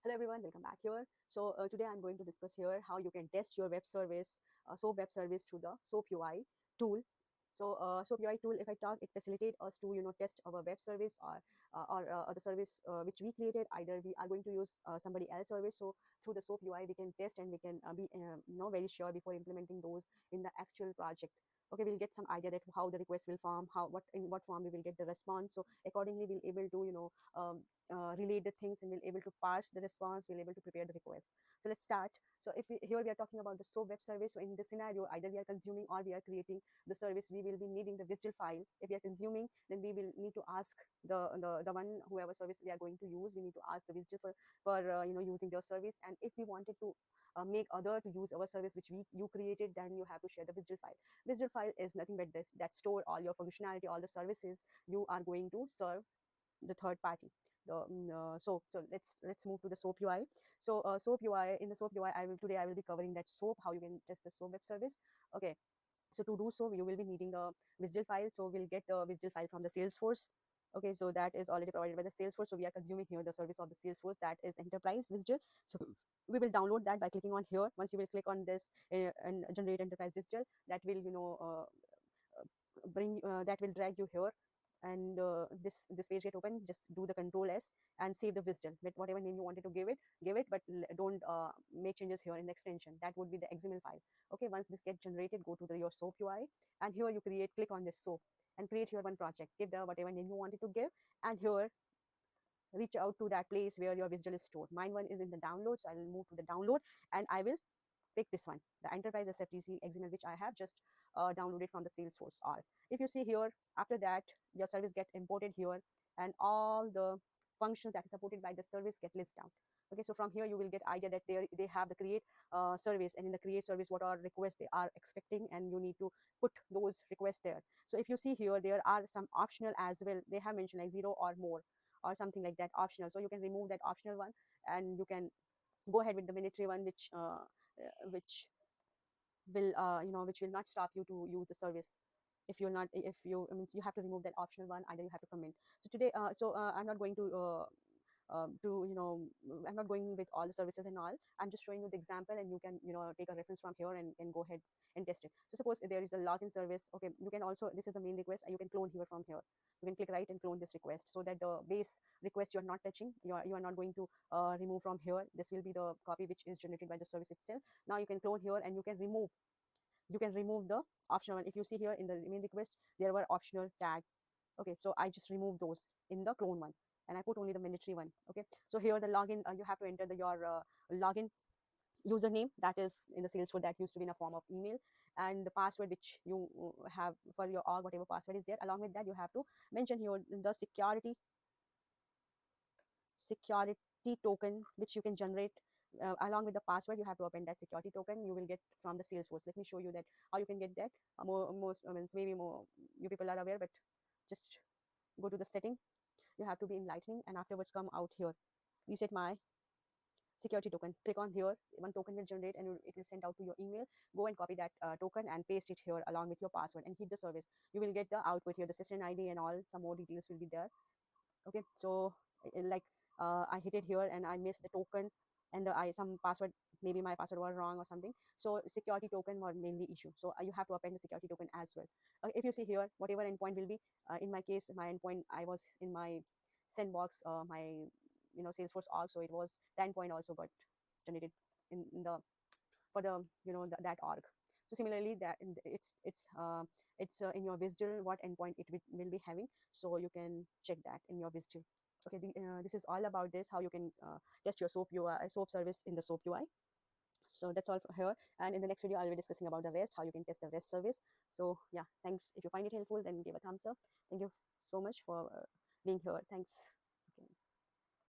Hello everyone, welcome back here. So today I'm going to discuss here how you can test your web service, SOAP web service through the SoapUI tool. So SoapUI tool, if I talk, it facilitates us to test our web service or the service which we created. Either we are going to use somebody else service. So through the SoapUI we can test and we can be very sure before implementing those in the actual project. Okay, we'll get some idea that how the request will form, in what form we will get the response. So accordingly we'll able to relate the things, and we'll able to parse the response, we'll able to prepare the request. So let's start. So here we are talking about the SOAP web service. So in this scenario, either we are consuming or we are creating the service, we will be needing the WSDL file. If we are consuming, then we will need to ask the one, whoever service we are going to use, we need to ask the WSDL for using their service. And if we wanted to make other to use our service which you created, then you have to share the WSDL file. WSDL file is nothing but this, that store all your functionality, all the services you are going to serve the third party. So let's move to the SoapUI. So SoapUI, in the SoapUI, I will be covering that SOAP, how you can test the SOAP web service. Okay, so to do so, you will be needing the WSDL file. So we'll get the WSDL file from the Salesforce. Okay, so that is already provided by the Salesforce. So we are consuming here the service of the Salesforce, that is Enterprise WSDL. So we will download that by clicking on here. Once you will click on this and generate Enterprise WSDL, that will that will drag you here, and this page get open. Just do the Control S and save the WSDL with whatever name you wanted to give it, but don't make changes here in the extension. That would be the XML file. Okay, once this get generated, go to your SoapUI, and here you click on this SOAP and create your one project. Give the whatever name you wanted to give, and here reach out to that place where your WSDL is stored. Mine one is in the download, so I will move to the download, and I will pick this one, the Enterprise SFTC XML, which I have just downloaded from the Salesforce. Or if you see here, after that, your service get imported here, and all the functions that is supported by the service get listed out. Okay, so from here you will get idea that they have the create service, and in the create service, what are requests they are expecting, and you need to put those requests there. So if you see here, there are some optional as well. They have mentioned like 0 or more or something like that, optional. So you can remove that optional one, and you can go ahead with the mandatory one, which which will not stop you to use the service. If you're not, if you means you have to remove that optional one, either you have to comment. So today I'm not going I'm not going with all the services and all. I'm just showing you the example, and you can take a reference from here and go ahead and test it. So suppose there is a login service. Okay, you can also, this is the main request, and you can clone here from here. You can click right and clone this request, so that the base request you're not touching, you are not going to remove from here. This will be the copy which is generated by the service itself. Now you can clone here, and you can remove the optional one. If you see here in the main request, there were optional tag. Okay, so I just remove those in the clone one, and I put only the mandatory one. Okay, so here the login, you have to enter your login username, that is in the Salesforce, that used to be in a form of email, and the password which you have for your org, whatever password is there. Along with that, you have to mention here the security token which you can generate. Along with the password, you have to append that security token you will get from the Salesforce. Let me show you that how you can get that. Most maybe more you people are aware, but just go to the setting. You have to be in Lightning, and afterwards come out here, reset my security token. Click on here, one token will generate, and it will send out to your email. Go and copy that token and paste it here along with your password, and hit the service. You will get the output here, the session ID and all, some more details will be there. Okay, so like I hit it here, and I missed the token, and some password, maybe my password was wrong or something. So security token was mainly issue, so you have to append the security token as well. If you see here, whatever endpoint will be, in my case, my endpoint, I was in my sandbox, my Salesforce org, so it was the endpoint also got generated in the for the that org. So similarly, that it's in your WSDL what endpoint it will be having, so you can check that in your WSDL. Okay, this is all about this, how you can test your SOAP service in the SoapUI. So that's all for here, and in the next video I'll be discussing about the REST, how you can test the REST service. So yeah, thanks. If you find it helpful, then give a thumbs up. Thank you so much for being here. Thanks.